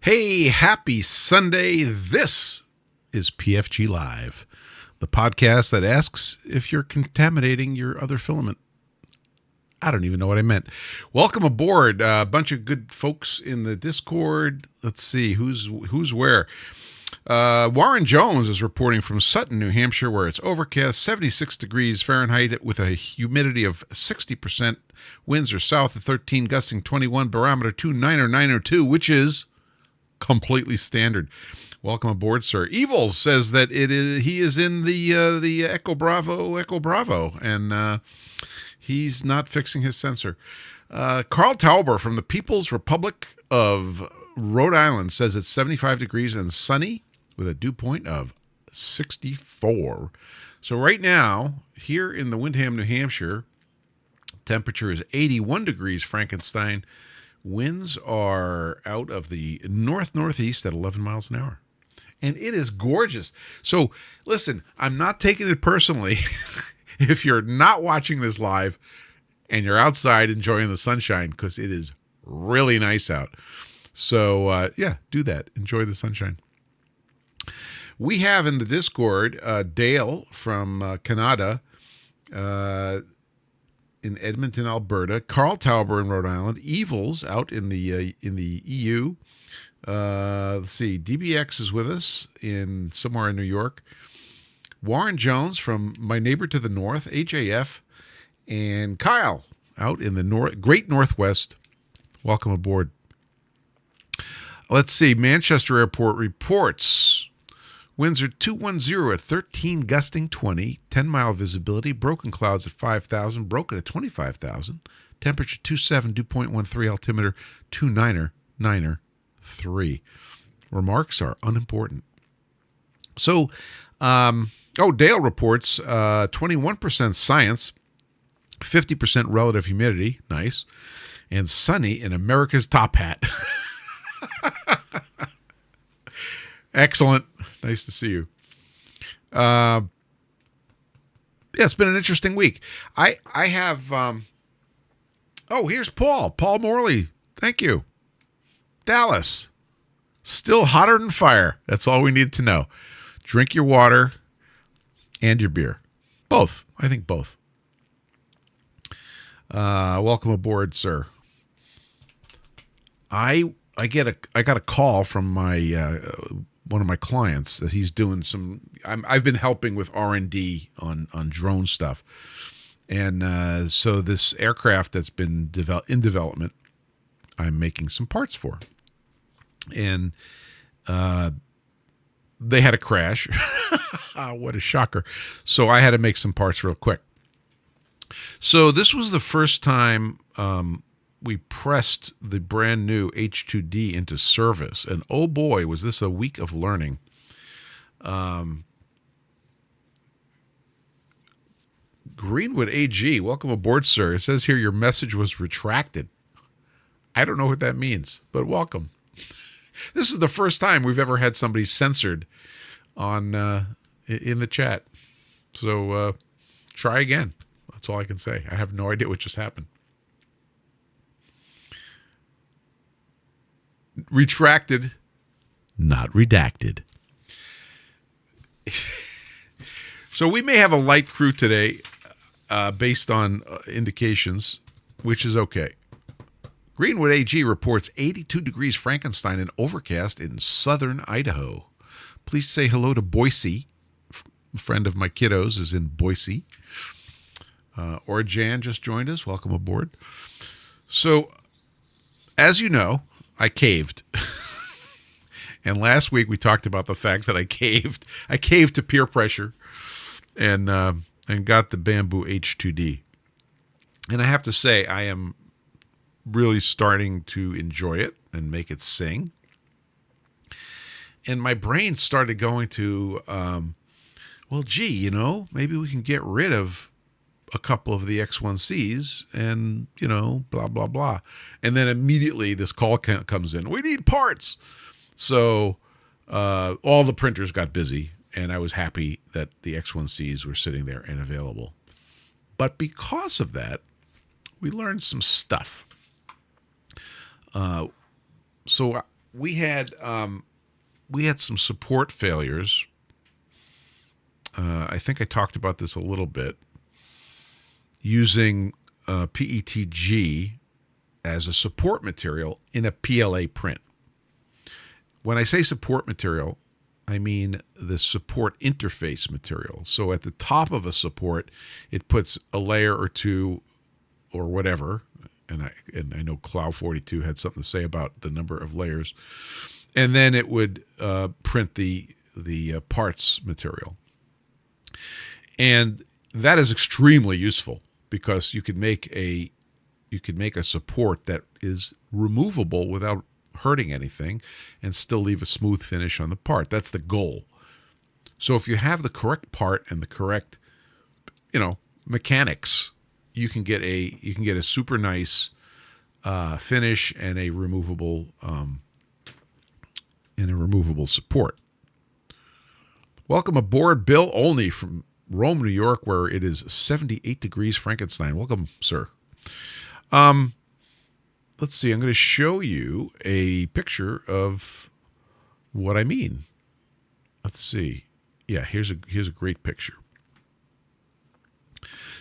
Hey, happy Sunday. This is PFG Live, the podcast that asks if you're contaminating your other filament. I don't even know what I meant. Welcome aboard. A bunch of good folks in the Discord. Let's see who's where. Warren Jones is reporting from Sutton, New Hampshire, where it's overcast, 76 degrees Fahrenheit with a humidity of 60%. Winds are south of 13, gusting 21, barometer 290, which is completely standard. Welcome aboard, sir. Evils says that he is in the Echo Bravo, and he's not fixing his sensor. Carl Tauber from the People's Republic of Rhode Island says it's 75 degrees and sunny with a dew point of 64. So right now, here in the Windham, New Hampshire, temperature is 81 degrees Frankenstein. Winds are out of the northeast at 11 miles an hour. And it is gorgeous. So listen, I'm not taking it personally if you're not watching this live and you're outside enjoying the sunshine, because it is really nice out. So yeah, do that. Enjoy the sunshine. We have in the Discord Dale from Canada, in Edmonton, Alberta, Carl Tauber in Rhode Island, Evils out in the EU. Let's see, DBX is with us in somewhere in New York. Warren Jones from my neighbor to the north, HAF, and Kyle out in the Great Northwest. Welcome aboard. Let's see, Manchester Airport reports winds are 210 at 13, gusting 20, 10-mile visibility, broken clouds at 5,000, broken at 25,000, temperature 27, dew point 13, altimeter 29093. Remarks are unimportant. So, Dale reports 21% science, 50% relative humidity, nice, and sunny in America's top hat. Excellent. Nice to see you. Yeah, it's been an interesting week. I have, here's Paul Morley. Thank you. Dallas, still hotter than fire. That's all we need to know. Drink your water and your beer. Both. I think both. Welcome aboard, sir. I got a call from my one of my clients that he's doing some. I've been helping with R&D on drone stuff, and so this aircraft that's been in development, I'm making some parts for, and they had a crash. What a shocker! So I had to make some parts real quick. So this was the first time we pressed the brand new H2D into service. And oh boy, was this a week of learning. Greenwood AG, welcome aboard, sir. It says here your message was retracted. I don't know what that means, but welcome. This is the first time we've ever had somebody censored on in the chat. So try again. That's all I can say. I have no idea what just happened. Retracted, not redacted. So we may have a light crew today based on indications, which is okay. Greenwood AG reports 82 degrees Frankenstein and overcast in southern Idaho. Please say hello to Boise. A friend of my kiddos is in Boise. Or Jan just joined us. Welcome aboard. So, as you know, I caved. And last week we talked about the fact that I caved. I caved to peer pressure and got the Bamboo H2D. And I have to say, I am really starting to enjoy it and make it sing. And my brain started going to, maybe we can get rid of a couple of the X1Cs and, blah, blah, blah. And then immediately this call comes in. We need parts. So all the printers got busy, and I was happy that the X1Cs were sitting there and available. But because of that, we learned some stuff. So we had some support failures. I think I talked about this a little bit, using PETG as a support material in a PLA print. When I say support material, I mean the support interface material. So at the top of a support, it puts a layer or two or whatever, and I know Cloud42 had something to say about the number of layers, and then it would print the parts material. And that is extremely useful because you could make a support that is removable without hurting anything and still leave a smooth finish on the part. That's the goal. So if you have the correct part and the correct, mechanics, you can get a super nice finish and a removable support. Welcome aboard, Bill Olney from Rome, New York, where it is 78 degrees Frankenstein. Welcome, sir. Let's see. I'm going to show you a picture of what I mean. Let's see. Yeah, here's a great picture.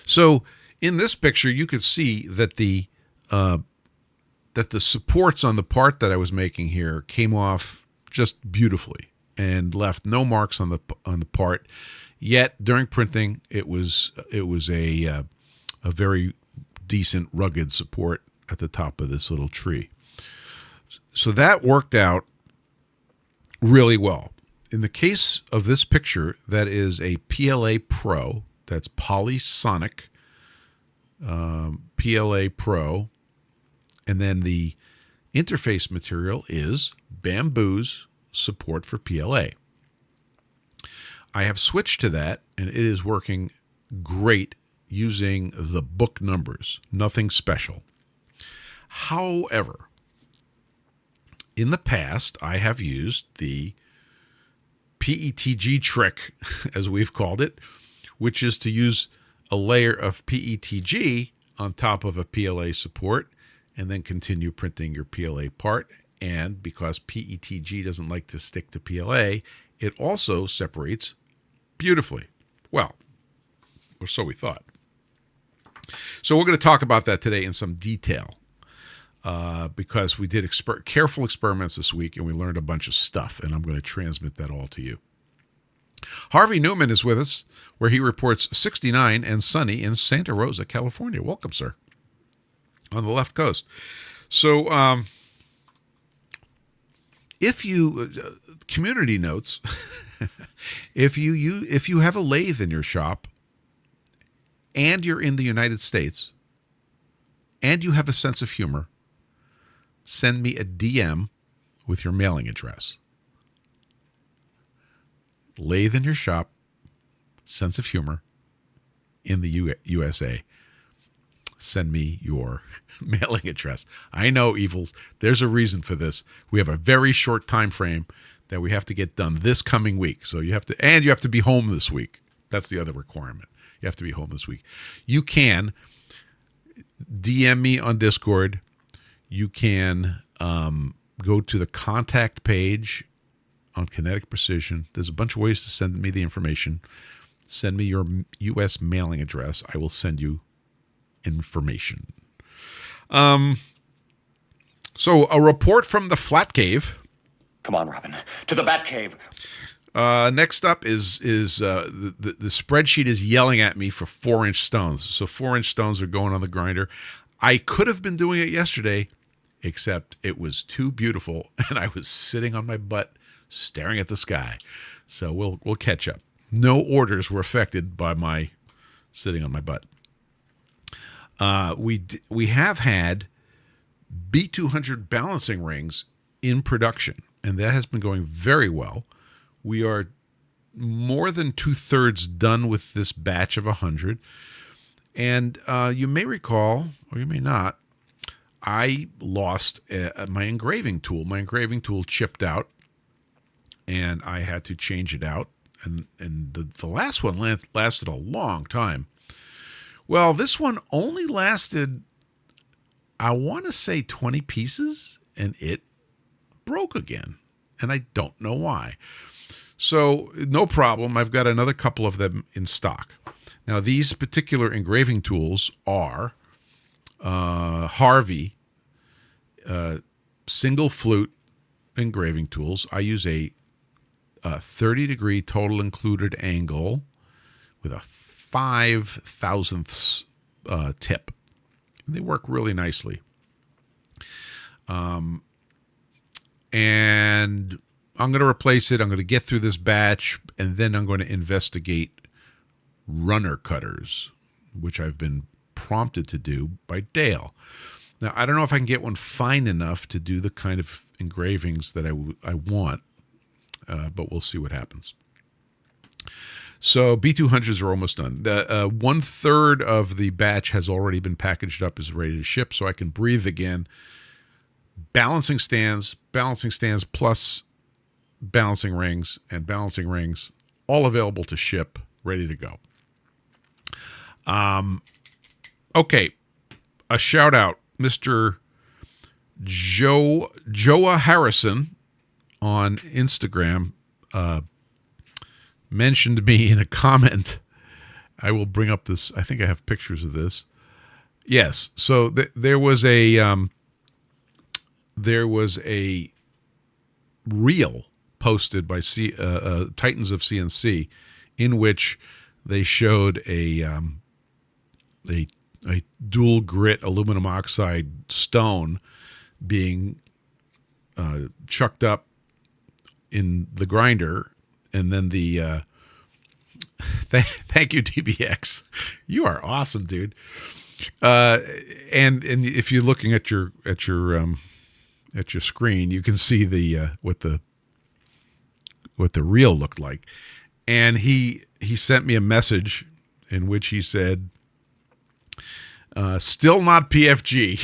So in this picture, you could see that the supports on the part that I was making here came off just beautifully and left no marks on the part. Yet during printing, it was a very decent rugged support at the top of this little tree. So that worked out really well. In the case of this picture, that is a PLA Pro. That's Polysonic PLA Pro. And then the interface material is Bamboo's support for PLA. I have switched to that, and it is working great using the book numbers. Nothing special. However, in the past, I have used the PETG trick, as we've called it, which is to use a layer of PETG on top of a PLA support and then continue printing your PLA part. And because PETG doesn't like to stick to PLA, it also separates beautifully. Well, or so we thought. So we're going to talk about that today in some detail. Because we did careful experiments this week and we learned a bunch of stuff, and I'm going to transmit that all to you. Harvey Newman is with us, where he reports 69 and sunny in Santa Rosa, California. Welcome, sir, on the left coast. So if you, community notes, if you have a lathe in your shop and you're in the United States and you have a sense of humor, send me a DM with your mailing address. Lathe in your shop, sense of humor, in the USA. Send me your mailing address. I know, Evils, there's a reason for this. We have a very short time frame that we have to get done this coming week. So you have to be home this week. That's the other requirement. You have to be home this week. You can DM me on Discord. You can go to the contact page on Kinetic Precision. There's a bunch of ways to send me the information. Send me your U.S. mailing address. I will send you information. So a report from the Flat Cave. Come on, Robin, to the Bat Cave. Next up is the spreadsheet is yelling at me for 4-inch stones. So 4-inch stones are going on the grinder. I could have been doing it yesterday, except it was too beautiful, and I was sitting on my butt staring at the sky. So we'll catch up. No orders were affected by my sitting on my butt. We have had B200 balancing rings in production, and that has been going very well. We are more than 2/3 done with this batch of 100. And you may recall, or you may not, I lost my engraving tool. My engraving tool chipped out, and I had to change it out. And the last one lasted a long time. Well, this one only lasted, I want to say 20 pieces, and it broke again, and I don't know why. So no problem. I've got another couple of them in stock. Now, these particular engraving tools are Harvey single flute engraving tools. I use a 30-degree total included angle with a 5/1000th tip. They work really nicely. And I'm going to replace it. I'm going to get through this batch, and then I'm going to investigate runner cutters, which I've been prompted to do by Dale. Now, I don't know if I can get one fine enough to do the kind of engravings that I want, but we'll see what happens. So B200s are almost done. The 1/3 of the batch has already been packaged up, is ready to ship, so I can breathe again. Balancing stands plus balancing rings and balancing rings, all available to ship, ready to go. Okay, a shout out, Mr. Joa Harrison on Instagram mentioned me in a comment. I will bring up this. I think I have pictures of this. Yes, so there was a reel posted by Titans of CNC, in which they showed a dual grit aluminum oxide stone being chucked up in the grinder, and then the thank you, DBX. You are awesome, dude. And if you're looking at your screen, you can see the what the reel looked like. And he sent me a message in which he said, still not PFG.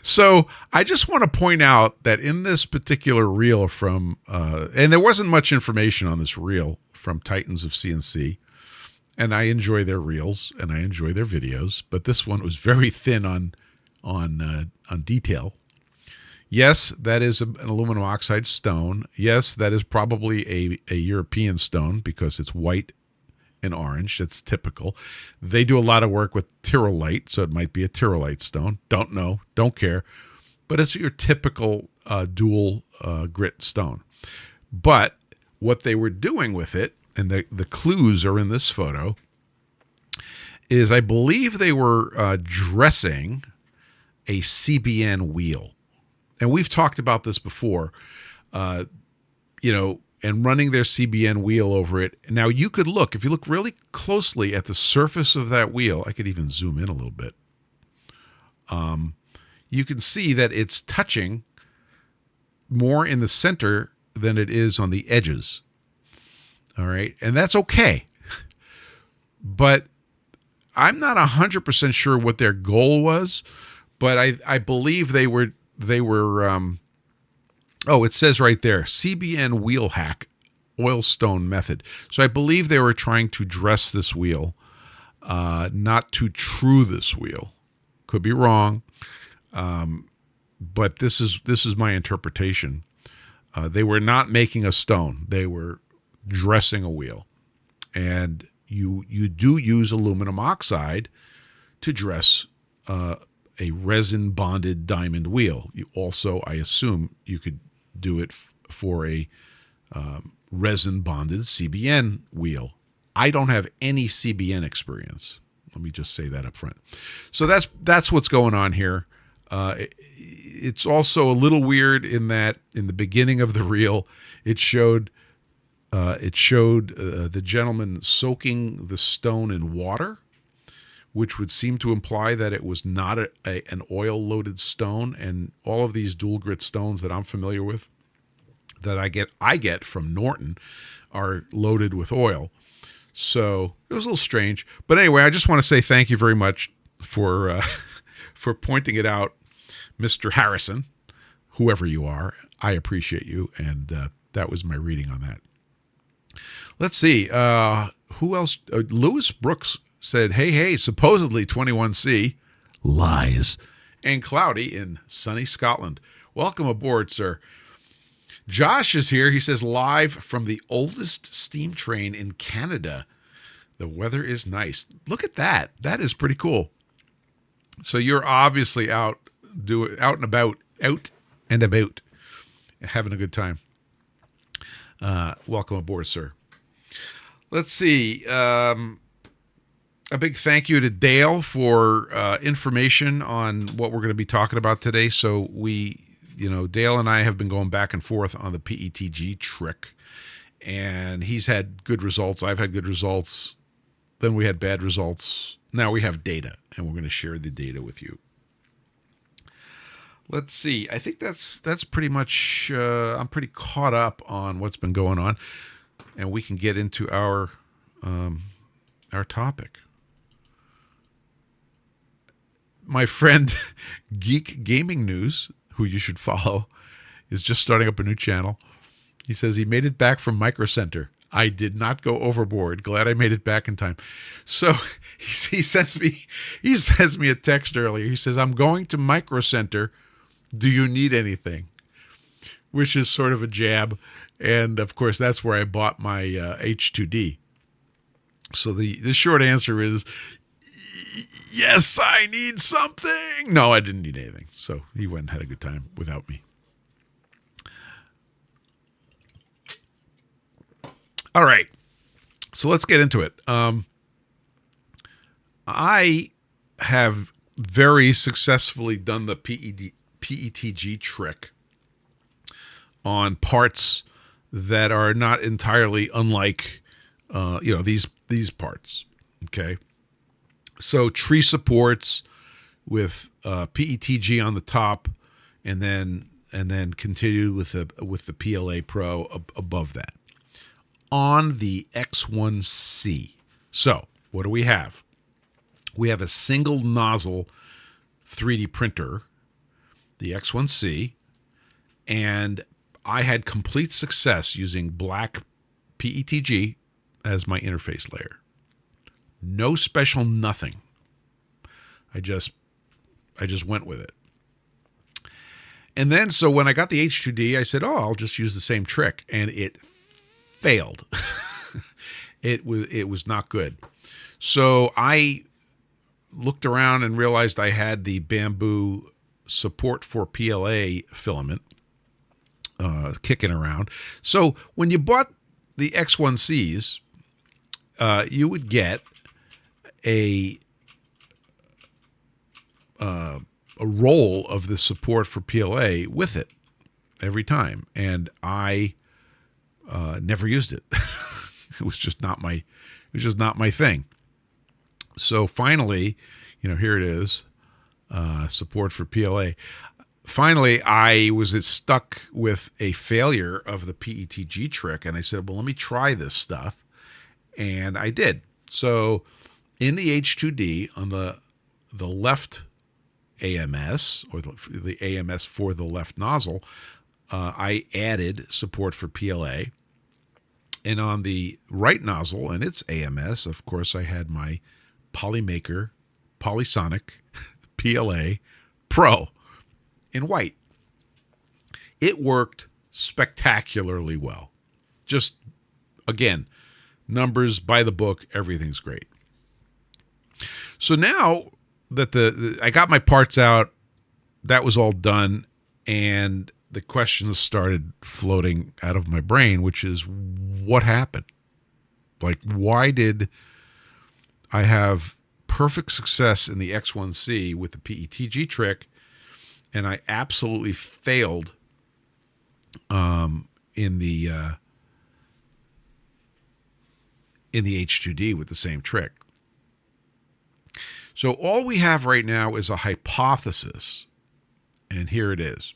So I just want to point out that in this particular reel from, and there wasn't much information on this reel from Titans of CNC, and I enjoy their reels and I enjoy their videos, but this one was very thin on detail. Yes, that is an aluminum oxide stone. Yes, that is probably a European stone because it's white and orange. That's typical. They do a lot of work with tyrolite, so it might be a tyrolite stone. Don't know. Don't care. But it's your typical dual grit stone. But what they were doing with it, and the clues are in this photo, is I believe they were dressing a CBN wheel. And we've talked about this before, and running their CBN wheel over it. Now, you could look, if you look really closely at the surface of that wheel, I could even zoom in a little bit. You can see that it's touching more in the center than it is on the edges. All right. And that's okay. But I'm not 100% sure what their goal was, but I believe they were it says right there, CBN wheel hack, oil stone method. So I believe they were trying to dress this wheel, not to true this wheel. Could be wrong, but this is my interpretation. They were not making a stone; they were dressing a wheel, and you do use aluminum oxide to dress a resin bonded diamond wheel. You also, I assume, you could do it for a resin bonded CBN wheel. I don't have any CBN experience. Let me just say that up front. So that's what's going on here. It's also a little weird in that in the beginning of the reel, it showed the gentleman soaking the stone in water, which would seem to imply that it was not an oil-loaded stone. And all of these dual grit stones that I'm familiar with, that I get from Norton, are loaded with oil. So it was a little strange. But anyway, I just want to say thank you very much for pointing it out, Mr. Harrison, whoever you are. I appreciate you, and that was my reading on that. Let's see. Who else? Lewis Brooks said, hey, supposedly 21C, lies, and cloudy in sunny Scotland. Welcome aboard, sir. Josh is here. He says, live from the oldest steam train in Canada. The weather is nice. Look at that. That is pretty cool. So you're obviously out and about, having a good time. Welcome aboard, sir. Let's see. A big thank you to Dale for information on what we're going to be talking about today. So Dale and I have been going back and forth on the PETG trick, and he's had good results. I've had good results. Then we had bad results. Now we have data, and we're going to share the data with you. Let's see. I think that's pretty much. I'm pretty caught up on what's been going on, and we can get into our topic. My friend Geek Gaming News, who you should follow, is just starting up a new channel. He says he made it back from Micro Center. I did not go overboard. Glad I made it back in time. So he sends me a text earlier. He says, I'm going to Micro Center. Do you need anything? Which is sort of a jab. And of course, that's where I bought my H2D. So the short answer is, yes, I need something. No, I didn't need anything. So he went and had a good time without me. All right. So let's get into it. I have very successfully done the PETG trick on parts that are not entirely unlike, these parts. Okay. So tree supports with PETG on the top, and then continue with the PLA Pro above that on the X1C. So what do we have? We have a single nozzle 3D printer, the X1C, and I had complete success using black PETG as my interface layer. No special nothing. I just went with it. And then, so when I got the H2D, I said, I'll just use the same trick. And it failed. It was not good. So I looked around and realized I had the bamboo support for PLA filament kicking around. So when you bought the X1Cs, you would get a roll of the support for PLA with it every time, and I never used it. It was just not my thing. So finally, here it is, support for PLA. Finally, I was stuck with a failure of the PETG trick, and I said, well, let me try this stuff, and I did. So in the H2D, on the left AMS, or the AMS for the left nozzle, I added support for PLA. And on the right nozzle and its AMS, of course, I had my Polymaker Polysonic PLA Pro in white. It worked spectacularly well. Just, again, numbers by the book, everything's great. So now that I got my parts out, that was all done, and the questions started floating out of my brain, which is, what happened? Like, why did I have perfect success in the X1C with the PETG trick, and I absolutely failed in the H2D with the same trick? So all we have right now is a hypothesis, and here it is.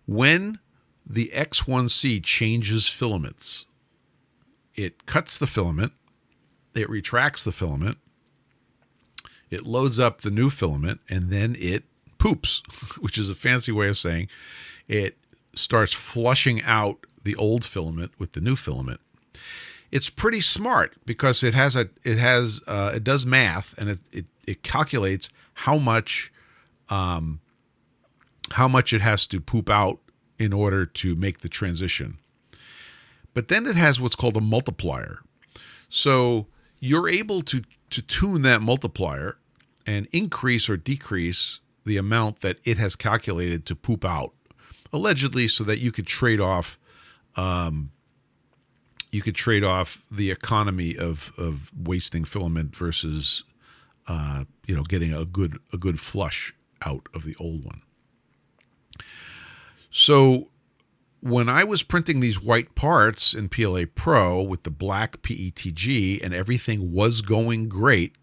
When the X1C changes filaments, it cuts the filament, it retracts the filament, it loads up the new filament, and then it poops, which is a fancy way of saying it starts flushing out the old filament with the new filament. It's pretty smart because it does math, and it calculates how much how much it has to poop out in order to make the transition. But then it has what's called a multiplier. So you're able to tune that multiplier and increase or decrease the amount that it has calculated to poop out, allegedly, so that you could trade off the economy of wasting filament versus getting a good flush out of the old one. So when I was printing these white parts in PLA Pro with the black PETG and everything was going great,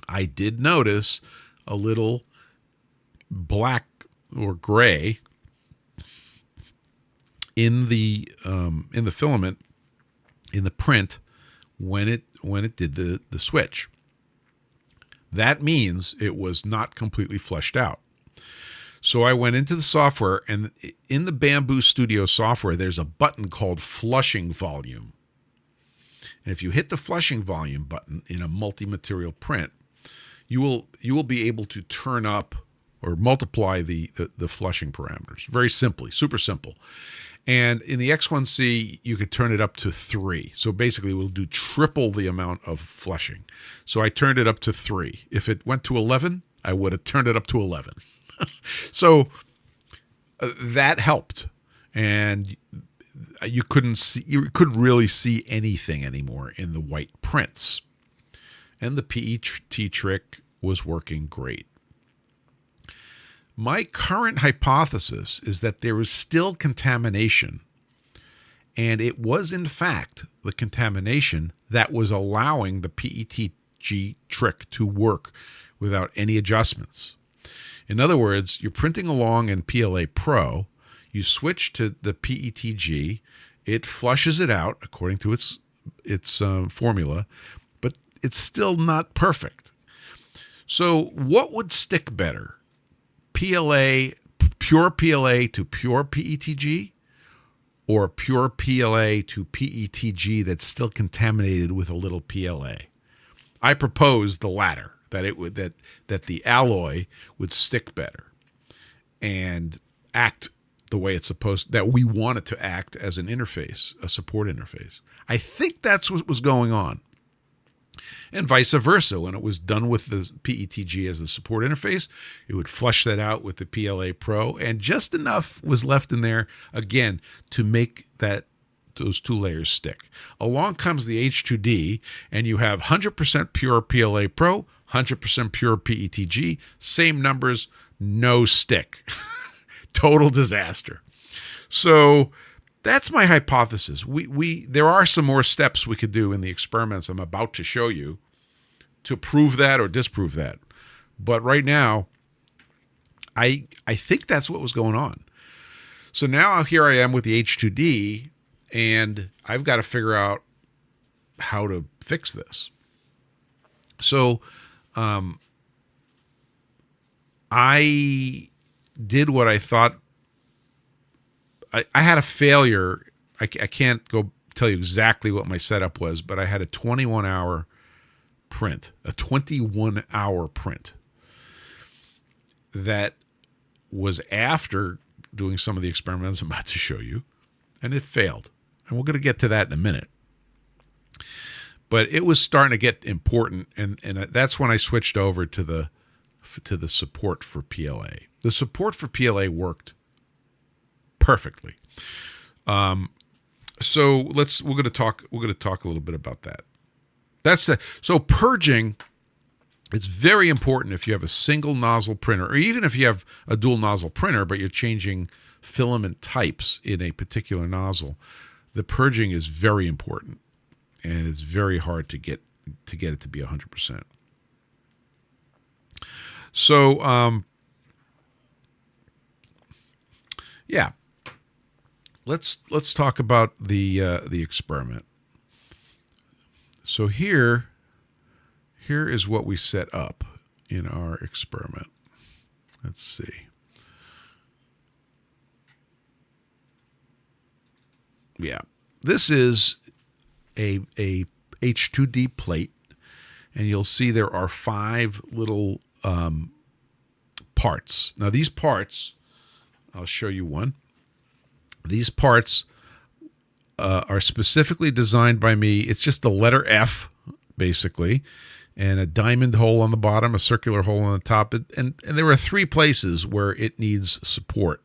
I did notice a little black or gray in the filament, in the print, when it did the switch. That means it was not completely flushed out. So I went into the software, and in the Bamboo Studio software, there's a button called Flushing Volume. And if you hit the Flushing Volume button in a multi-material print, you will be able to turn up or multiply the flushing parameters. Very simply, super simple. And in the X1C, you could turn it up to 3. So basically, we'll do triple the amount of flushing. So I turned it up to 3. If it went to 11, I would have turned it up to 11. So that helped, and you couldn't really see anything anymore in the white prints, and the PET trick was working great. My current hypothesis is that there is still contamination, and it was in fact the contamination that was allowing the PETG trick to work without any adjustments. In other words, you're printing along in PLA Pro, you switch to the PETG, it flushes it out according to its formula, but it's still not perfect. So what would stick better? PLA, pure PLA to pure PETG, or pure PLA to PETG that's still contaminated with a little PLA? I propose the latter. That the alloy would stick better and act the way it's supposed, that we want it to act as an interface, a support interface. I think that's what was going on. And vice versa, when it was done with the PETG as the support interface, it would flush that out with the PLA Pro, and just enough was left in there, again, to make those two layers stick. Along comes the H2D, and you have 100% pure PLA Pro, 100% pure PETG, same numbers, no stick. Total disaster. So that's my hypothesis. There are some more steps we could do in the experiments I'm about to show you to prove that or disprove that. But right now, I think that's what was going on. So now here I am with the H2D, and I've got to figure out how to fix this. So I did what I thought. I had a failure. I can't go tell you exactly what my setup was, but I had a 21-hour print, that was after doing some of the experiments I'm about to show you, and it failed. And we're going to get to that in a minute. But it was starting to get important, and that's when I switched over to the support for PLA. The support for PLA worked perfectly. So we're going to talk a little bit about that. So purging, it's very important if you have a single nozzle printer, or even if you have a dual nozzle printer, but you're changing filament types in a particular nozzle. The purging is very important, and it's very hard to get it to be 100%. So, yeah, let's talk about the experiment. So here is what we set up in our experiment. Let's see. Yeah, this is a H2D plate, and you'll see there are 5 little parts. Now these parts I'll show you one. These parts are specifically designed by me. It's just the letter F, basically, and a diamond hole on the bottom, a circular hole on the top. And there are 3 places where it needs support.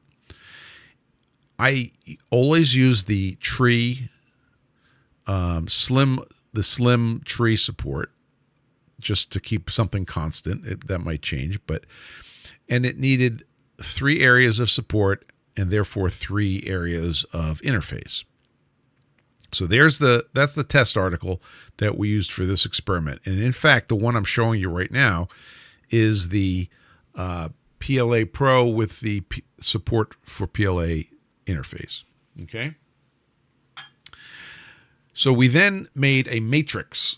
I always use the tree, slim tree support, just to keep something constant. That might change, and it needed 3 areas of support and therefore 3 areas of interface. So that's the test article that we used for this experiment. And in fact, the one I'm showing you right now is the PLA Pro with the support for PLA interface. Okay. So we then made a matrix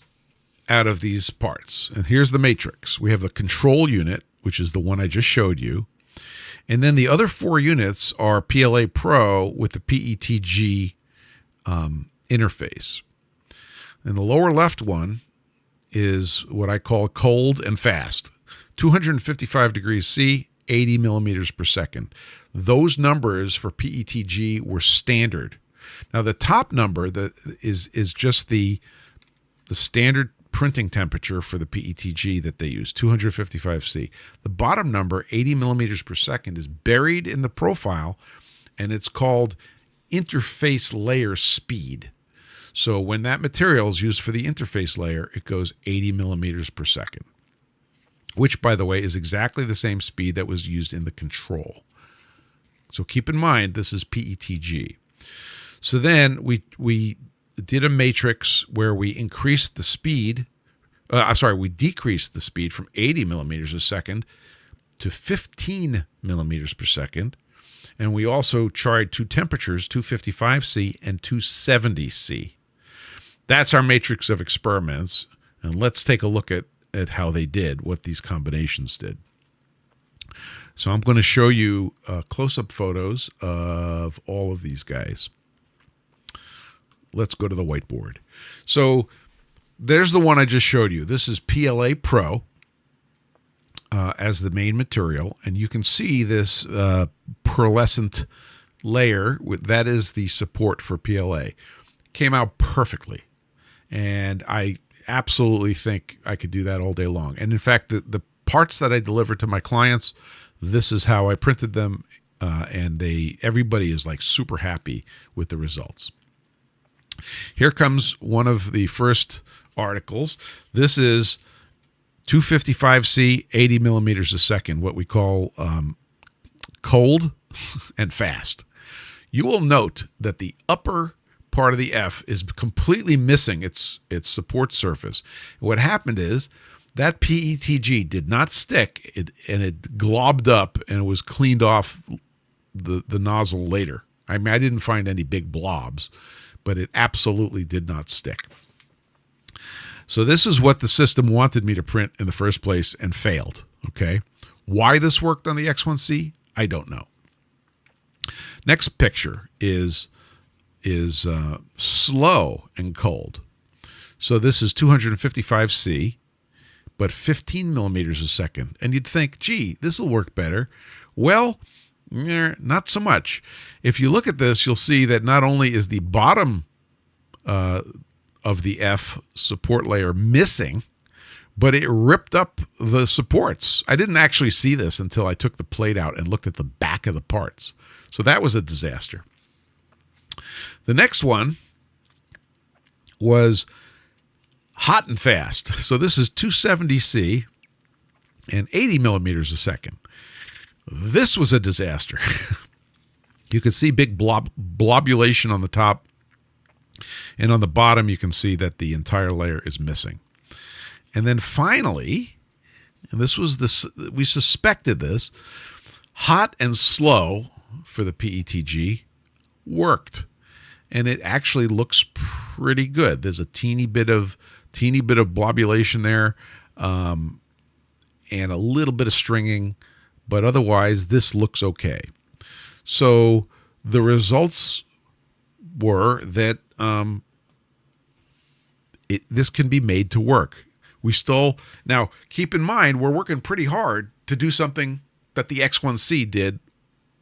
out of these parts. And here's the matrix. We have the control unit, which is the one I just showed you. And then the other 4 units are PLA Pro with the PETG interface. And the lower left one is what I call cold and fast. 255 degrees C, 80 millimeters per second. Those numbers for PETG were standard. Now the top number that is just the standard printing temperature for the PETG that they use, 255 C. The bottom number, 80 millimeters per second, is buried in the profile, and it's called interface layer speed. So when that material is used for the interface layer, it goes 80 millimeters per second, which, by the way, is exactly the same speed that was used in the control. So keep in mind, this is PETG. So then we did a matrix where we increased the speed. We decreased the speed from 80 millimeters a second to 15 millimeters per second. And we also tried 2 temperatures, 255 C and 270 C. That's our matrix of experiments. And let's take a look at how they did, what these combinations did. So I'm going to show you close-up photos of all of these guys. Let's go to the whiteboard. So there's the one I just showed you. This is PLA Pro as the main material. And you can see this pearlescent layer. That is the support for PLA. Came out perfectly. And I absolutely think I could do that all day long. And in fact, the parts that I deliver to my clients, this is how I printed them. And everybody is like super happy with the results. Here comes one of the first articles. This is 255 C, 80 millimeters a second, what we call cold and fast. You will note that the upper part of the F is completely missing its support surface. What happened is that PETG did not stick, and it globbed up, and it was cleaned off the nozzle later. I mean, I didn't find any big blobs, but it absolutely did not stick. So this is what the system wanted me to print in the first place and failed, okay? Why this worked on the X1C, I don't know. Next picture is slow and cold. So this is 255 C, but 15 millimeters a second. And you'd think, gee, this will work better. Well, not so much. If you look at this, you'll see that not only is the bottom of the F support layer missing, but it ripped up the supports. I didn't actually see this until I took the plate out and looked at the back of the parts. So that was a disaster. The next one was hot and fast. So this is 270 C and 80 millimeters a second. This was a disaster. You can see big blobulation on the top, and on the bottom you can see that the entire layer is missing. And then finally, and this was we suspected this, hot and slow for the PETG worked, and it actually looks pretty good. There's a teeny bit of blobulation there, and a little bit of stringing, but otherwise this looks okay. So the results were that this can be made to work. Now keep in mind, we're working pretty hard to do something that the X1C did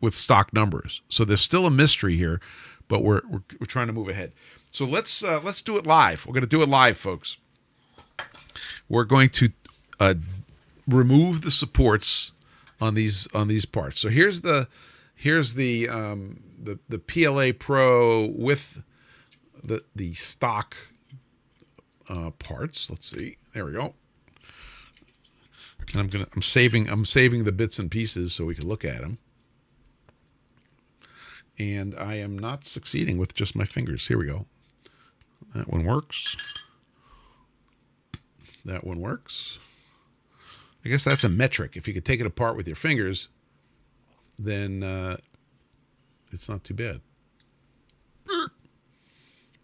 with stock numbers. So there's still a mystery here, but we're trying to move ahead. So let's do it live. We're going to do it live, folks. We're going to remove the supports on these parts. So here's the PLA Pro with the stock parts. Let's see. There we go. And I'm saving the bits and pieces so we can look at them. And I am not succeeding with just my fingers. Here we go. That one works. That one works. I guess that's a metric. If you could take it apart with your fingers, then it's not too bad.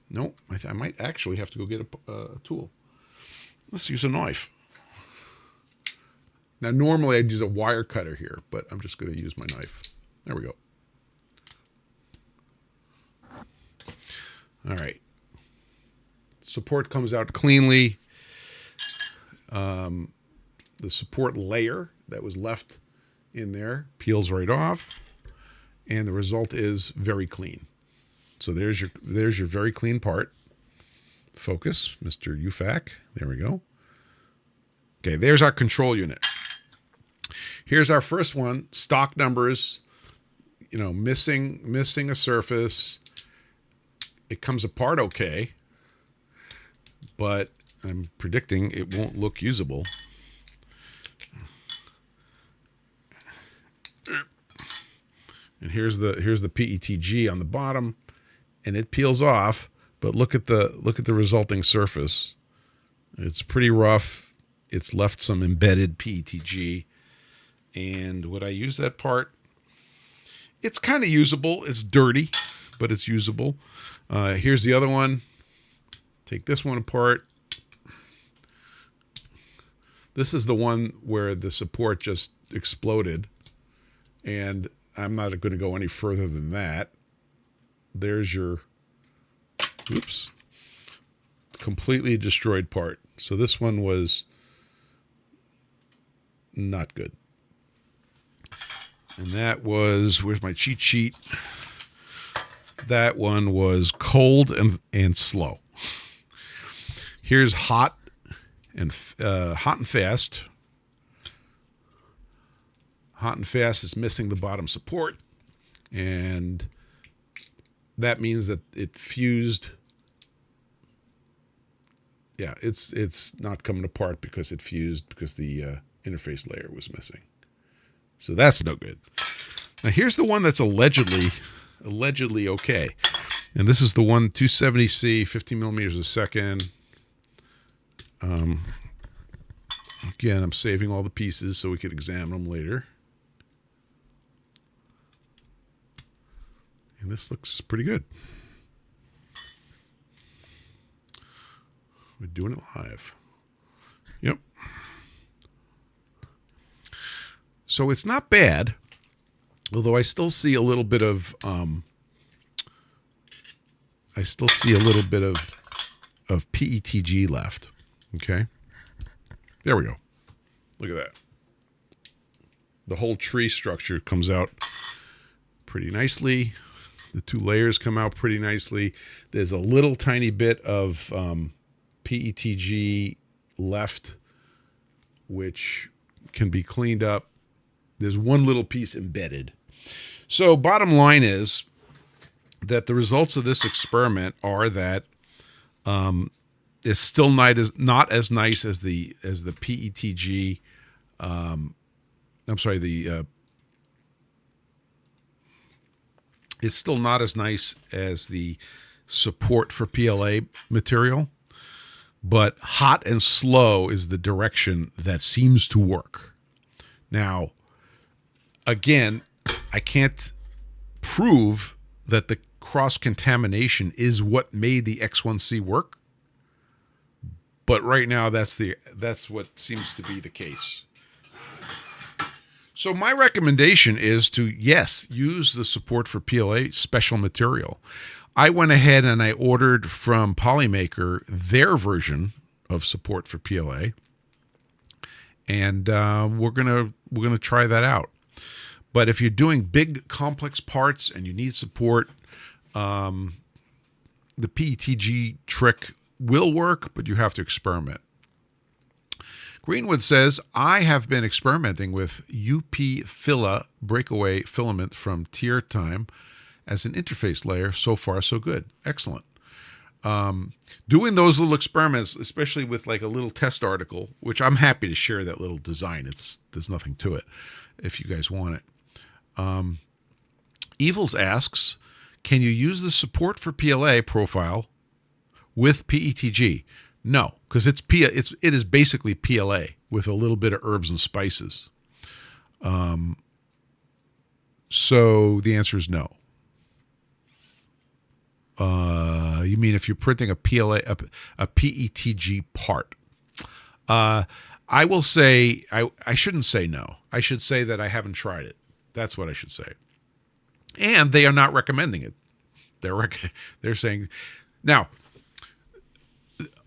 No, I might actually have to go get a tool. Let's use a knife. Now, normally I'd use a wire cutter here, but I'm just going to use my knife. There we go. All right. Support comes out cleanly. The support layer that was left in there peels right off, and the result is very clean. So there's your very clean part. Focus, Mr. UFAC. There we go. Okay, there's our control unit. Here's our first one. Stock numbers. You know, missing a surface. It comes apart okay, but I'm predicting it won't look usable. And here's the PETG on the bottom, and it peels off. But look at the resulting surface. It's pretty rough. It's left some embedded PETG. And would I use that part? It's kind of usable. It's dirty, but it's usable. Here's the other one. Take this one apart. This is the one where the support just exploded, and I'm not going to go any further than that. There's your, oops, completely destroyed part. So this one was not good. And that was, where's my cheat sheet? That one was cold and slow. Here's hot and fast. Hot and fast is missing the bottom support, and that means that it fused. Yeah, it's not coming apart because it fused because the interface layer was missing. So that's no good. Now here's the one that's allegedly okay. And this is the one 270C, 50 millimeters a second. Again, I'm saving all the pieces so we can examine them later. And this looks pretty good. We're doing it live. Yep. So it's not bad, although I still see a little bit of PETG left. Okay. There we go. Look at that. The whole tree structure comes out pretty nicely. The two layers come out pretty nicely. There's a little tiny bit of PETG left, which can be cleaned up. There's one little piece embedded. So bottom line is that the results of this experiment are that it's still not as nice as the PETG. I'm sorry, it's still not as nice as the support for PLA material, but hot and slow is the direction that seems to work. Now, again, I can't prove that the cross-contamination is what made the X1C work, but right now that's what seems to be the case. So my recommendation is to, yes, use the support for PLA special material. I went ahead and I ordered from Polymaker their version of support for PLA, and we're gonna try that out. But if you're doing big complex parts and you need support, the PETG trick will work, but you have to experiment. Greenwood says, I have been experimenting with UP Fila breakaway filament from Tier Time as an interface layer. So far, so good. Excellent. Doing those little experiments, especially with like a little test article, which I'm happy to share that little design. There's nothing to it if you guys want it. Evils asks, can you use the support for PLA profile with PETG? No, because it is basically PLA with a little bit of herbs and spices. So the answer is no. You mean if you're printing a PLA, a PETG part? I will say, I shouldn't say no. I should say that I haven't tried it. That's what I should say. And they are not recommending it. They're saying, now,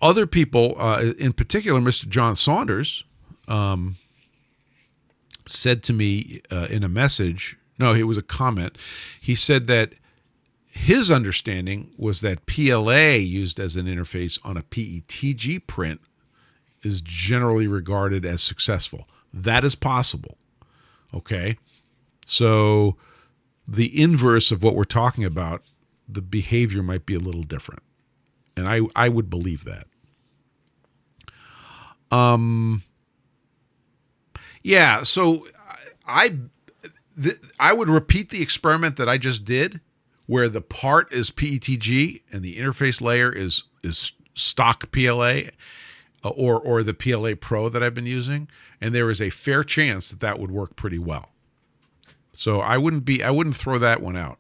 other people, in particular, Mr. John Saunders, said to me in a message, no, it was a comment. He said that his understanding was that PLA used as an interface on a PETG print is generally regarded as successful. That is possible. Okay? So the inverse of what we're talking about, the behavior might be a little different. And I would believe that. Yeah, so I would repeat the experiment that I just did, where the part is PETG and the interface layer is stock PLA or the PLA Pro that I've been using, and there is a fair chance that would work pretty well. So I wouldn't throw that one out.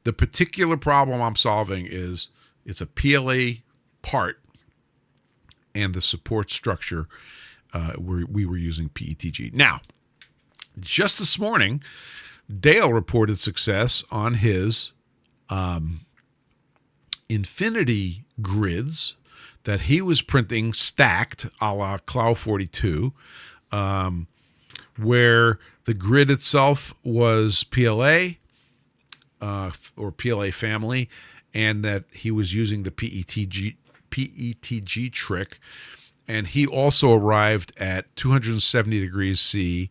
The particular problem I'm solving is it's a PLA part and the support structure we were using PETG. Now, just this morning, Dale reported success on his infinity grids that he was printing stacked a la Cloud 42, where the grid itself was PLA or PLA family, and that he was using the PETG trick. And he also arrived at 270 degrees C,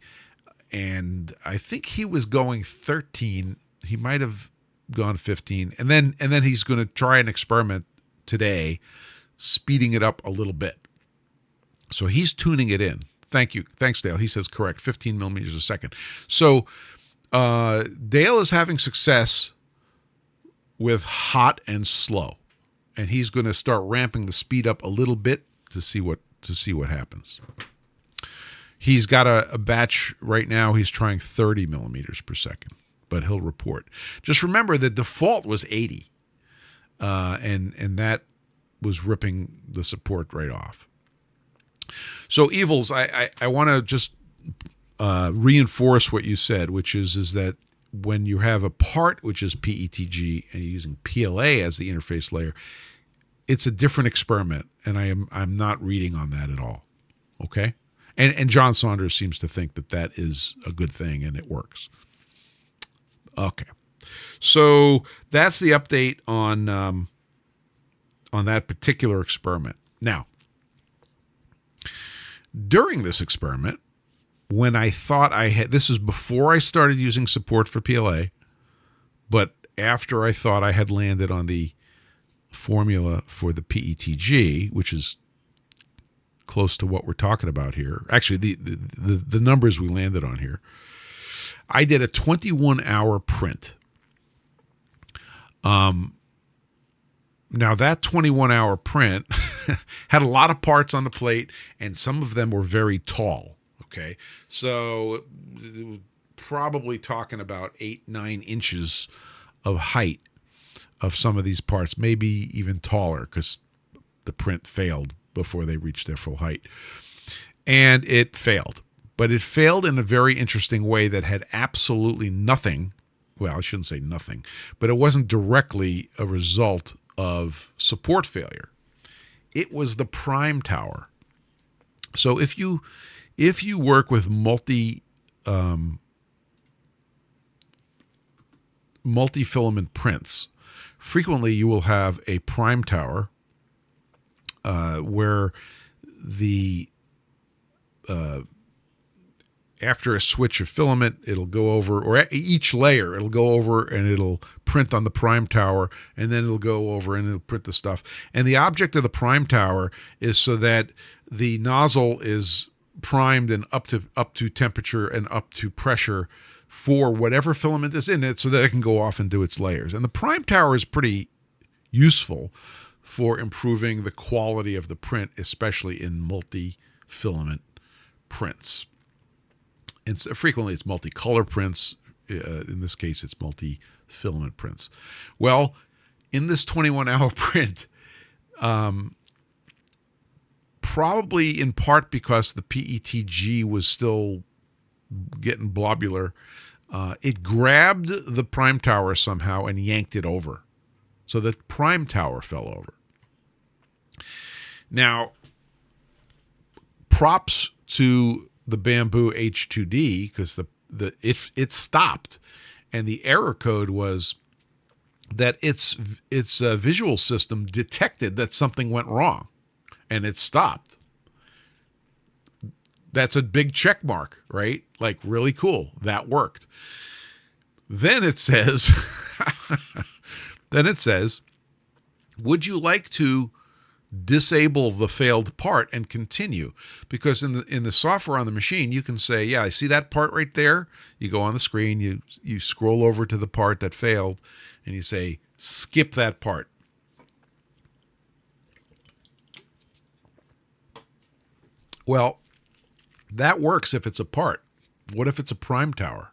and I think he was going 13. He might have gone 15. And then he's going to try an experiment today, speeding it up a little bit. So he's tuning it in. Thank you. Thanks, Dale. He says correct, 15 millimeters a second. So Dale is having success with hot and slow, and he's going to start ramping the speed up a little bit to see what happens. He's got a batch right now. He's trying 30 millimeters per second, but he'll report. Just remember the default was 80, and that was ripping the support right off. So Evils, I want to just reinforce what you said, which is that when you have a part which is PETG and you're using PLA as the interface layer, it's a different experiment, and I'm not reading on that at all. Okay? And John Saunders seems to think that is a good thing and it works. Okay. So that's the update on that particular experiment. Now, during this experiment, when I thought this is before I started using support for PLA, but after I thought I had landed on the formula for the PETG, which is close to what we're talking about here. Actually, the numbers we landed on here. I did a 21-hour print. Now that 21-hour print had a lot of parts on the plate, and some of them were very tall. Okay, so probably talking about 8-9 inches of height of some of these parts, maybe even taller, because the print failed before they reached their full height. And it failed. But it failed in a very interesting way that had absolutely nothing, well, I shouldn't say nothing, but it wasn't directly a result of support failure. It was the prime tower. So if you work with multi multi-filament prints, frequently you will have a prime tower where the after a switch of filament, it'll go over, or each layer, it'll go over and it'll print on the prime tower, and then it'll go over and it'll print the stuff. And the object of the prime tower is so that the nozzle is primed and up to temperature and up to pressure for whatever filament is in it, so that it can go off and do its layers. And the prime tower is pretty useful for improving the quality of the print, especially in multi-filament prints. And so frequently it's multicolor prints. In this case, it's multi-filament prints. Well, in this 21-hour print, probably in part because the PETG was still getting blobular, it grabbed the prime tower somehow and yanked it over. So the prime tower fell over. Now, props to the Bamboo H2D, because it stopped, and the error code was that its visual system detected that something went wrong, and it stopped. That's a big check mark, right? Like, really cool. That worked. Then it says, would you like to disable the failed part and continue? Because in the software on the machine, you can say, yeah, I see that part right there. You go on the screen, you scroll over to the part that failed, and you say, skip that part. Well, that works if it's a part. What if it's a prime tower?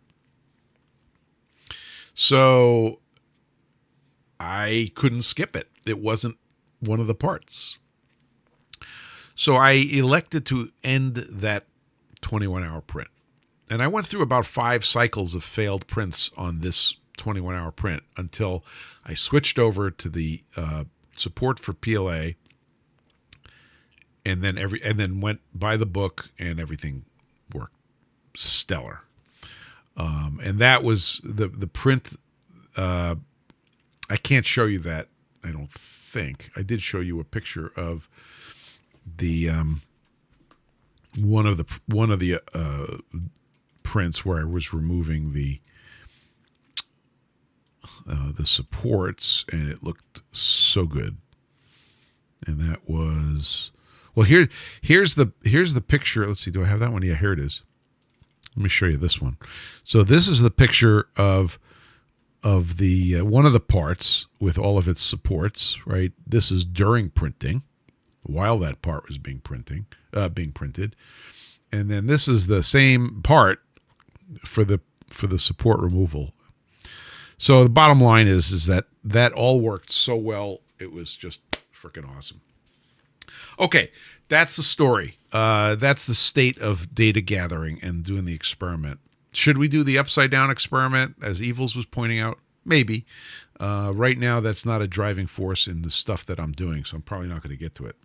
So I couldn't skip it. It wasn't one of the parts. So I elected to end that 21-hour print. And I went through about 5 cycles of failed prints on this 21-hour print until I switched over to the support for PLA, and then went by the book, and everything worked stellar. And that was the print. I can't show you that, I don't think. I did show you a picture of the one of the prints where I was removing the supports, and it looked so good. And that was, well, here's the picture. Let's see, do I have that one? Yeah, here it is. Let me show you this one. So this is the picture of the one of the parts with all of its supports, right? This is during printing, while that part was being printed. And then this is the same part for the support removal. So the bottom line is that all worked so well. It was just freaking awesome. Okay, that's the story. That's the state of data gathering and doing the experiment. Should we do the upside down experiment, as Evils was pointing out? Maybe. Right now, that's not a driving force in the stuff that I'm doing, so I'm probably not going to get to it.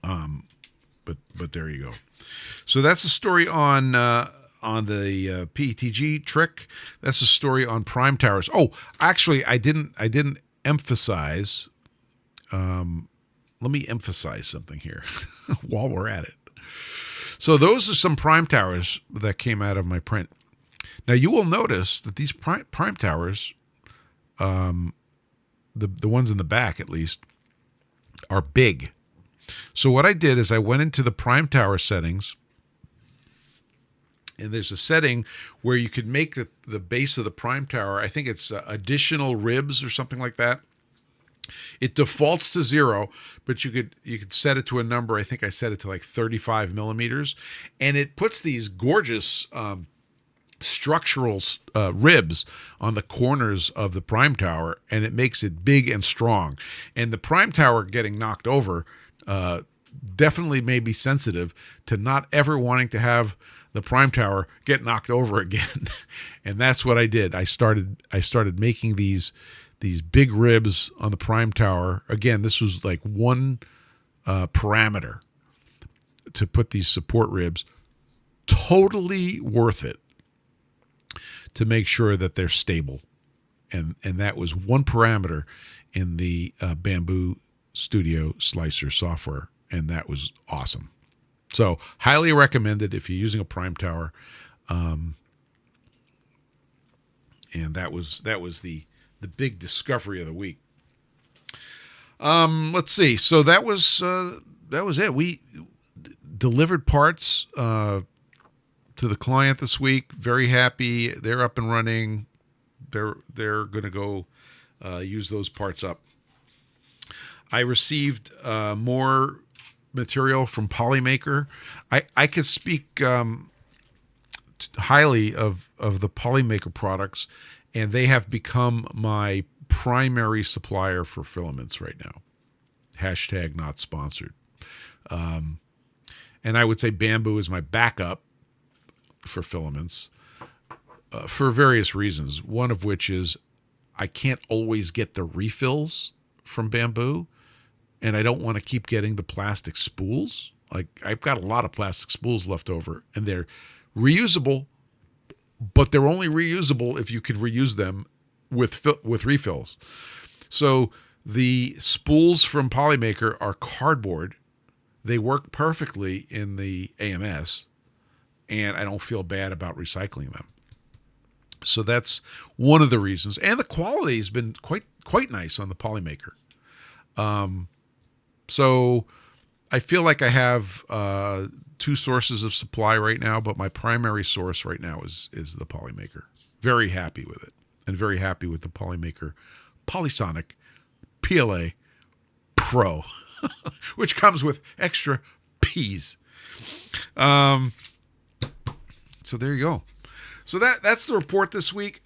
But there you go. So that's the story on the PETG trick. That's the story on prime towers. Oh, actually, I didn't emphasize. Let me emphasize something here while we're at it. So those are some prime towers that came out of my print. Now you will notice that these prime towers, the ones in the back at least, are big. So what I did is I went into the prime tower settings, and there's a setting where you could make the base of the prime tower, I think it's additional ribs or something like that. It defaults to 0, but you could set it to a number. I think I set it to like 35 millimeters, and it puts these gorgeous structural ribs on the corners of the prime tower, and it makes it big and strong. And the prime tower getting knocked over definitely may be sensitive to not ever wanting to have the prime tower get knocked over again. And that's what I did. I started making these big ribs on the prime tower. Again, this was like one parameter to put these support ribs. Totally worth it to make sure that they're stable. and that was one parameter in the Bamboo Studio Slicer software, and that was awesome. So highly recommended if you're using a prime tower. And that was the big discovery of the week. Let's see. So that was it. We delivered parts to the client this week. Very happy. They're up and running. They're going to go use those parts up. I received more material from Polymaker. I could speak highly of the Polymaker products, and they have become my primary supplier for filaments right now. Hashtag not sponsored. And I would say Bamboo is my backup for filaments for various reasons. One of which is I can't always get the refills from Bamboo, and I don't want to keep getting the plastic spools. Like, I've got a lot of plastic spools left over, and they're reusable, but they're only reusable if you can reuse them with refills. So the spools from Polymaker are cardboard. They work perfectly in the AMS, and I don't feel bad about recycling them. So that's one of the reasons. And the quality has been quite nice on the Polymaker. So I feel like I have two sources of supply right now, but my primary source right now is the Polymaker. Very happy with it, and very happy with the Polymaker Polysonic PLA Pro, which comes with extra P's. So there you go. So that's the report this week.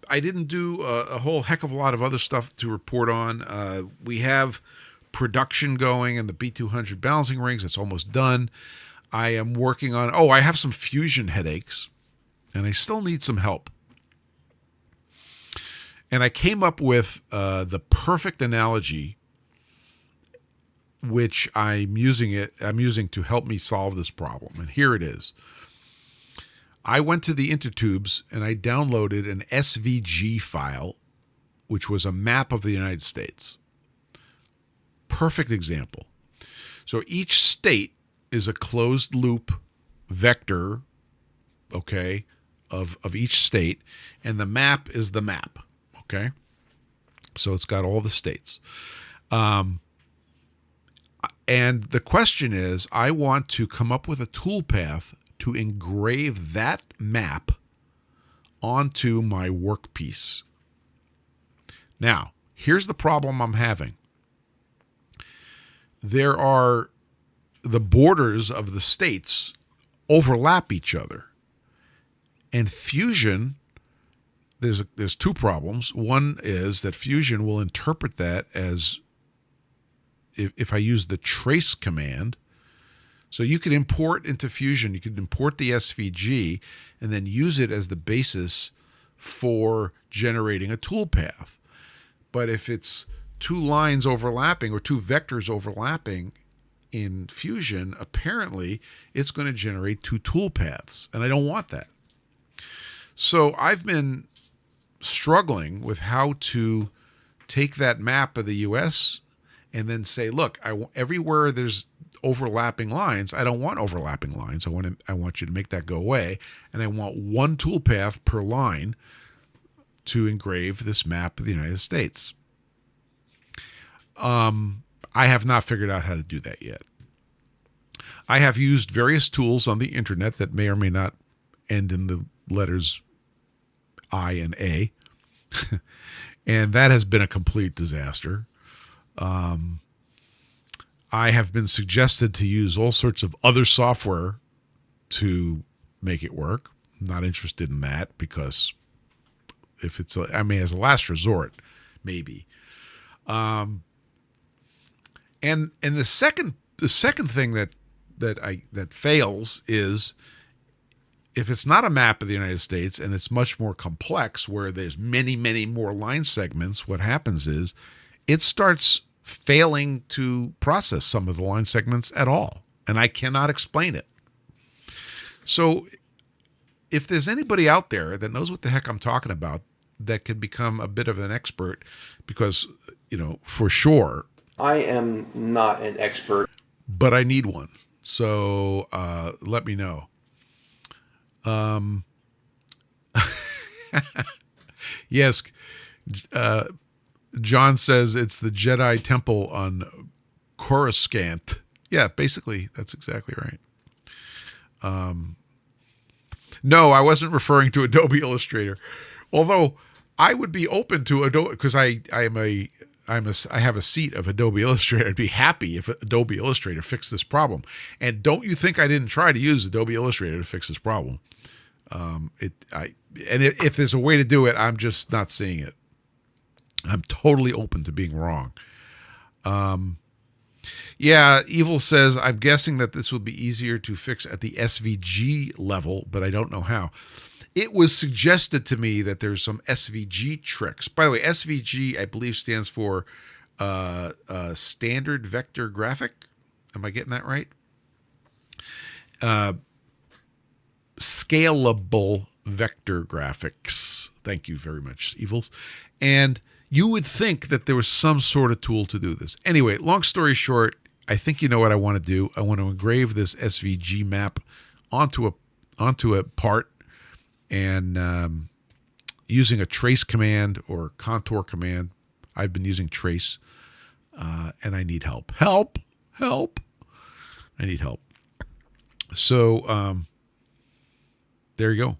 I didn't do a whole heck of a lot of other stuff to report on. We have production going in the B200 balancing rings. It's almost done. I am working on, I have some fusion headaches, and I still need some help. And I came up with the perfect analogy, which I'm using to help me solve this problem. And here it is. I went to the Intertubes and I downloaded an SVG file, which was a map of the United States. Perfect example. So each state is a closed loop vector, okay, of each state, and the map is the map, okay? So it's got all the states. And the question is, I want to come up with a toolpath to engrave that map onto my workpiece. Now, here's the problem I'm having. There are the borders of the states overlap each other. And Fusion, there's two problems. One is that Fusion will interpret that as if I use the trace command. So you could import into Fusion, you could import the SVG and then use it as the basis for generating a toolpath. But if it's two lines overlapping or two vectors overlapping in Fusion, apparently it's going to generate two toolpaths, and I don't want that. So I've been struggling with how to take that map of the US and then say, look, everywhere there's overlapping lines, I don't want overlapping lines. I want you to make that go away, and I want one toolpath per line to engrave this map of the United States. I have not figured out how to do that yet. I have used various tools on the internet that may or may not end in the letters I and A, and that has been a complete disaster. I have been suggested to use all sorts of other software to make it work. I'm not interested in that because if it's, as a last resort, maybe. And the second thing that fails is if it's not a map of the United States and it's much more complex, where there's many more line segments, what happens is it starts failing to process some of the line segments at all, and I cannot explain it. So if there's anybody out there that knows what the heck I'm talking about, that can become a bit of an expert because, for sure. I am not an expert. But I need one. So let me know. Yes. John says it's the Jedi Temple on Coruscant. Yeah, basically, that's exactly right. No, I wasn't referring to Adobe Illustrator. Although I would be open to Adobe because I have a seat of Adobe Illustrator. I'd be happy if Adobe Illustrator fixed this problem. And don't you think I didn't try to use Adobe Illustrator to fix this problem? If there's a way to do it, I'm just not seeing it. I'm totally open to being wrong. Yeah, Evil says, I'm guessing that this will be easier to fix at the SVG level, but I don't know how. It was suggested to me that there's some SVG tricks. By the way, SVG, I believe, stands for Standard Vector Graphic. Am I getting that right? Scalable vector graphics. Thank you very much, Evils. And you would think that there was some sort of tool to do this. Anyway, long story short, I think you know what I want to do. I want to engrave this SVG map onto a part, and using a trace command or contour command. I've been using trace, and I need help. Help! I need help. So there you go.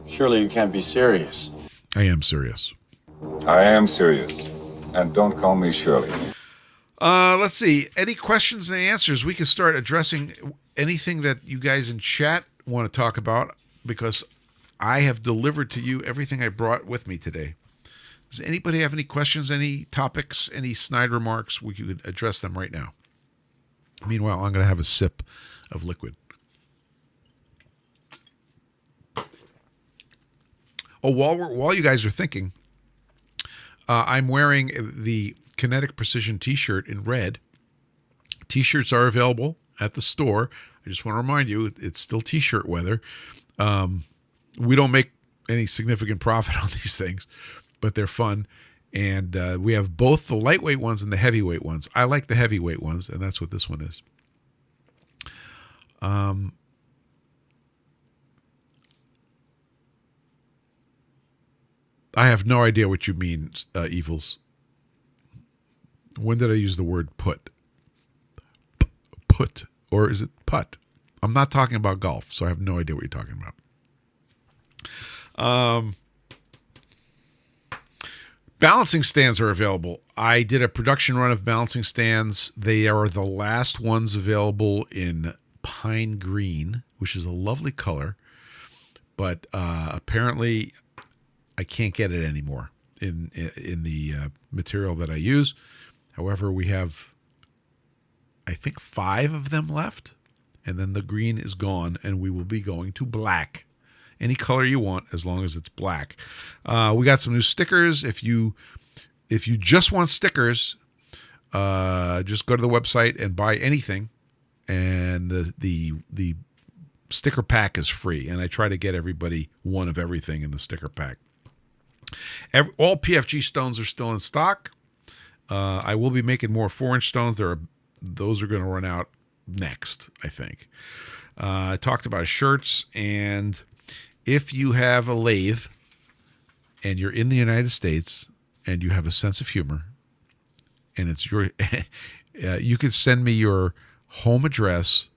Surely you can't be serious. I am serious. I am serious. And don't call me Shirley. Let's see. Any questions and answers? We can start addressing anything that you guys in chat want to talk about, because I have delivered to you everything I brought with me today. Does anybody have any questions, any topics, any snide remarks? We could address them right now. Meanwhile, I'm going to have a sip of liquid. Oh, while you guys are thinking, I'm wearing the Kinetic Precision t-shirt in red. T-shirts are available at the store. I just want to remind you, it's still t-shirt weather. We don't make any significant profit on these things, but they're fun. And we have both the lightweight ones and the heavyweight ones. I like the heavyweight ones, and that's what this one is. I have no idea what you mean, Evils. When did I use the word put? Put. Or is it putt? I'm not talking about golf, so I have no idea what you're talking about. Balancing stands are available. I did a production run of balancing stands. They are the last ones available in pine green, which is a lovely color. But apparently I can't get it anymore in the material that I use. However, we have, I think, 5 of them left, and then the green is gone, and we will be going to black. Any color you want, as long as it's black. We got some new stickers. If you just want stickers, just go to the website and buy anything, and the sticker pack is free. And I try to get everybody one of everything in the sticker pack. All PFG stones are still in stock. I will be making more 4-inch stones. Those are going to run out next, I think. I talked about shirts, and if you have a lathe and you're in the United States and you have a sense of humor, and it's your, you could send me your home address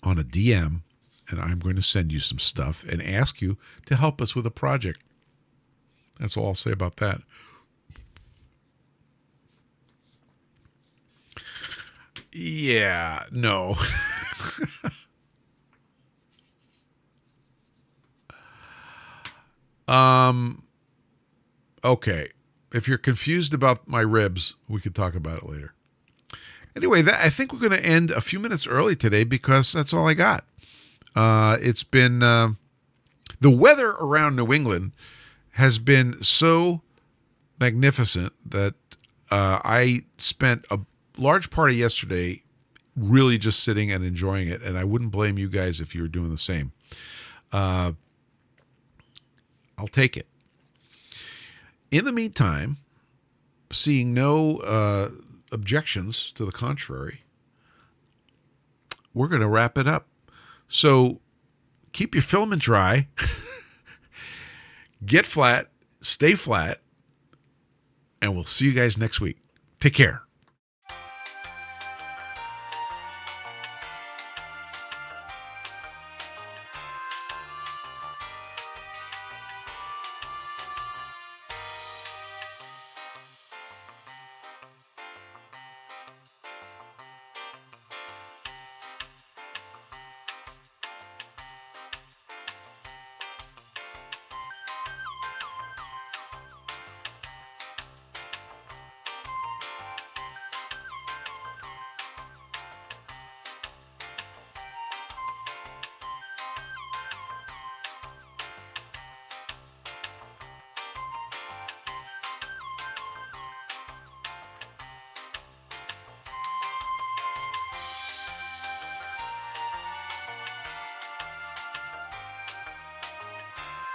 on a DM, and I'm going to send you some stuff and ask you to help us with a project. That's all I'll say about that. Yeah, no. Okay. If you're confused about my ribs, we could talk about it later. Anyway, I think we're going to end a few minutes early today because that's all I got. It's been the weather around New England has been so magnificent that I spent a large part of yesterday really just sitting and enjoying it, and I wouldn't blame you guys if you were doing the same. I'll take it. In the meantime, seeing no objections to the contrary, we're going to wrap it up. So keep your filament dry, get flat, stay flat, and we'll see you guys next week. Take care.